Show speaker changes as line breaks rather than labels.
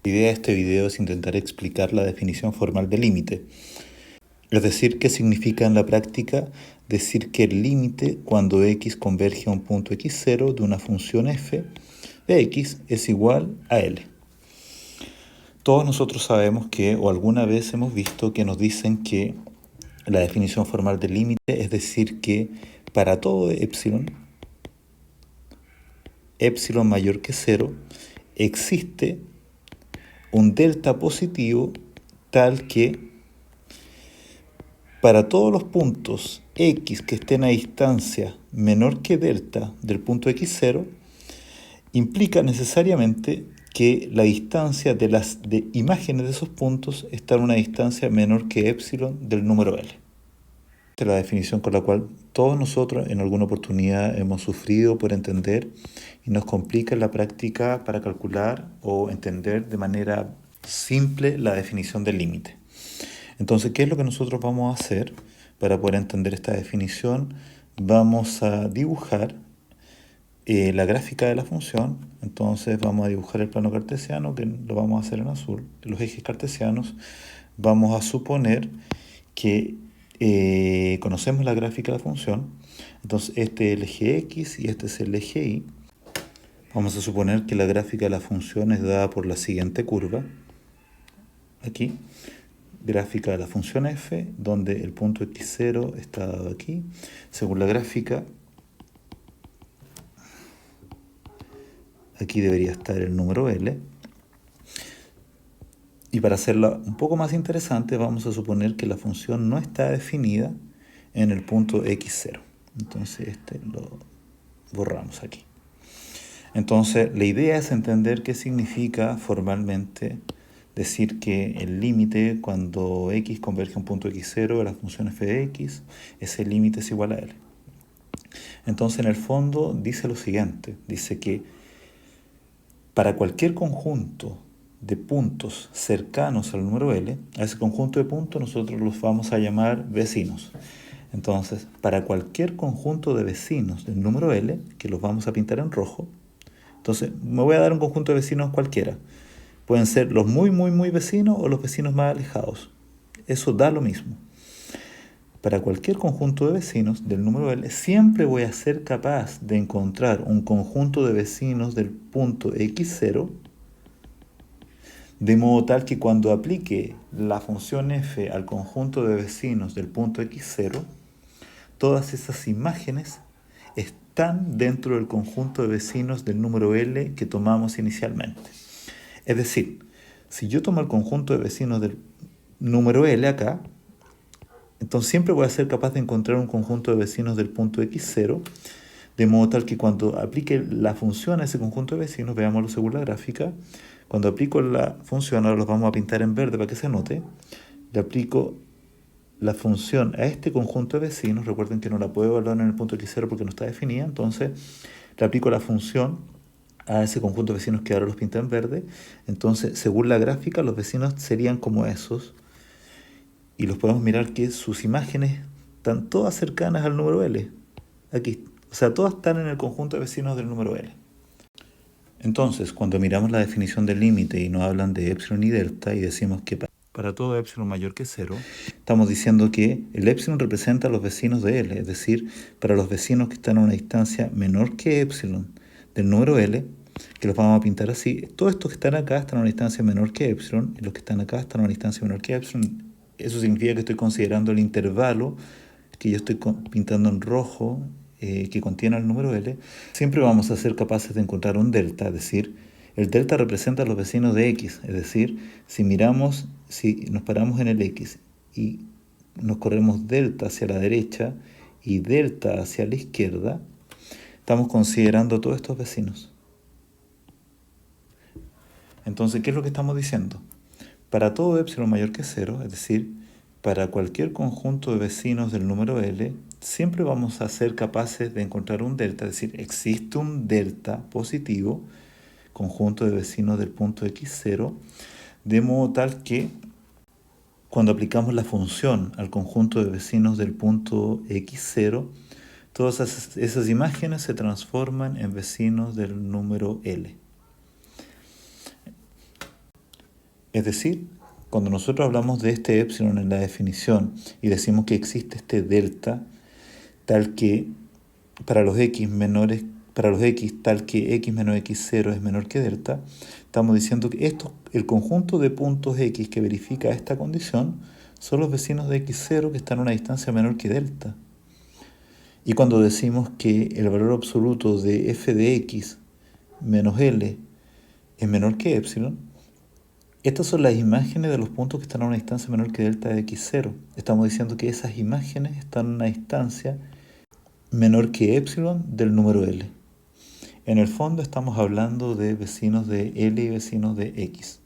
La idea de este video es intentar explicar la definición formal de límite. Es decir, qué significa en la práctica decir que el límite cuando x converge a un punto x0 de una función f de x es igual a L. Todos nosotros sabemos que, o alguna vez hemos visto que nos dicen que la definición formal de límite es decir que para todo epsilon mayor que 0, existe un delta positivo tal que para todos los puntos x que estén a distancia menor que delta del punto x0, implica necesariamente que la distancia de las imágenes de esos puntos está a una distancia menor que epsilon del número L. Esta es la definición con la cual todos nosotros en alguna oportunidad hemos sufrido por entender y nos complica en la práctica para calcular o entender de manera simple la definición del límite. Entonces, ¿qué es lo que nosotros vamos a hacer para poder entender esta definición? Vamos a dibujar la gráfica de la función. Entonces vamos a dibujar el plano cartesiano, que lo vamos a hacer en azul, los ejes cartesianos. Vamos a suponer que conocemos la gráfica de la función. Entonces este es el eje x y este es el eje y. Vamos a suponer que la gráfica de la función es dada por la siguiente curva. Aquí, gráfica de la función f, donde el punto x0 está dado aquí. Según la gráfica, aquí debería estar el número L. Y para hacerla un poco más interesante, vamos a suponer que la función no está definida en el punto x0. Entonces este lo borramos aquí. Entonces la idea es entender qué significa formalmente decir que el límite cuando x converge a un punto x0 de la función f de x, ese límite es igual a L. Entonces en el fondo dice lo siguiente, dice que para cualquier conjunto de puntos cercanos al número L, a ese conjunto de puntos nosotros los vamos a llamar vecinos. Entonces, para cualquier conjunto de vecinos del número L, que los vamos a pintar en rojo, entonces me voy a dar un conjunto de vecinos cualquiera. Pueden ser los muy vecinos o los vecinos más alejados. Eso da lo mismo. Para cualquier conjunto de vecinos del número L, siempre voy a ser capaz de encontrar un conjunto de vecinos del punto x0, de modo tal que cuando aplique la función f al conjunto de vecinos del punto x0, todas esas imágenes están dentro del conjunto de vecinos del número L que tomamos inicialmente. Es decir, si yo tomo el conjunto de vecinos del número L acá, entonces siempre voy a ser capaz de encontrar un conjunto de vecinos del punto x0, de modo tal que cuando aplique la función a ese conjunto de vecinos, veámoslo según la gráfica, cuando aplico la función, ahora los vamos a pintar en verde para que se note, le aplico la función a este conjunto de vecinos, recuerden que no la puedo evaluar en el punto x0 porque no está definida, entonces le aplico la función a ese conjunto de vecinos que ahora los pinta en verde, entonces según la gráfica los vecinos serían como esos, y los podemos mirar que sus imágenes están todas cercanas al número L, aquí, o sea, todas están en el conjunto de vecinos del número L. Entonces, cuando miramos la definición del límite y nos hablan de epsilon y delta y decimos que para todo epsilon mayor que 0, estamos diciendo que el epsilon representa a los vecinos de L, es decir, para los vecinos que están a una distancia menor que epsilon del número L, que los vamos a pintar así, todos estos que están acá están a una distancia menor que epsilon, y los que están acá están a una distancia menor que epsilon. Eso significa que estoy considerando el intervalo que yo estoy pintando en rojo, que contiene el número L. Siempre vamos a ser capaces de encontrar un delta, es decir, el delta representa a los vecinos de x, es decir, si nos paramos en el x y nos corremos delta hacia la derecha y delta hacia la izquierda, estamos considerando todos estos vecinos. Entonces, ¿qué es lo que estamos diciendo? Para todo epsilon mayor que 0, es decir, para cualquier conjunto de vecinos del número L, siempre vamos a ser capaces de encontrar un delta, es decir, existe un delta positivo, conjunto de vecinos del punto x0, de modo tal que cuando aplicamos la función al conjunto de vecinos del punto x0, todas esas imágenes se transforman en vecinos del número L. Es decir, cuando nosotros hablamos de este epsilon en la definición y decimos que existe este delta tal que para los x menores, para los x tal que x menos x0 es menor que delta, estamos diciendo que el conjunto de puntos x que verifica esta condición son los vecinos de x0 que están a una distancia menor que delta. Y cuando decimos que el valor absoluto de f de x menos L es menor que epsilon, estas son las imágenes de los puntos que están a una distancia menor que delta de x0. Estamos diciendo que esas imágenes están a una distancia menor que epsilon del número L. En el fondo estamos hablando de vecinos de L y vecinos de X.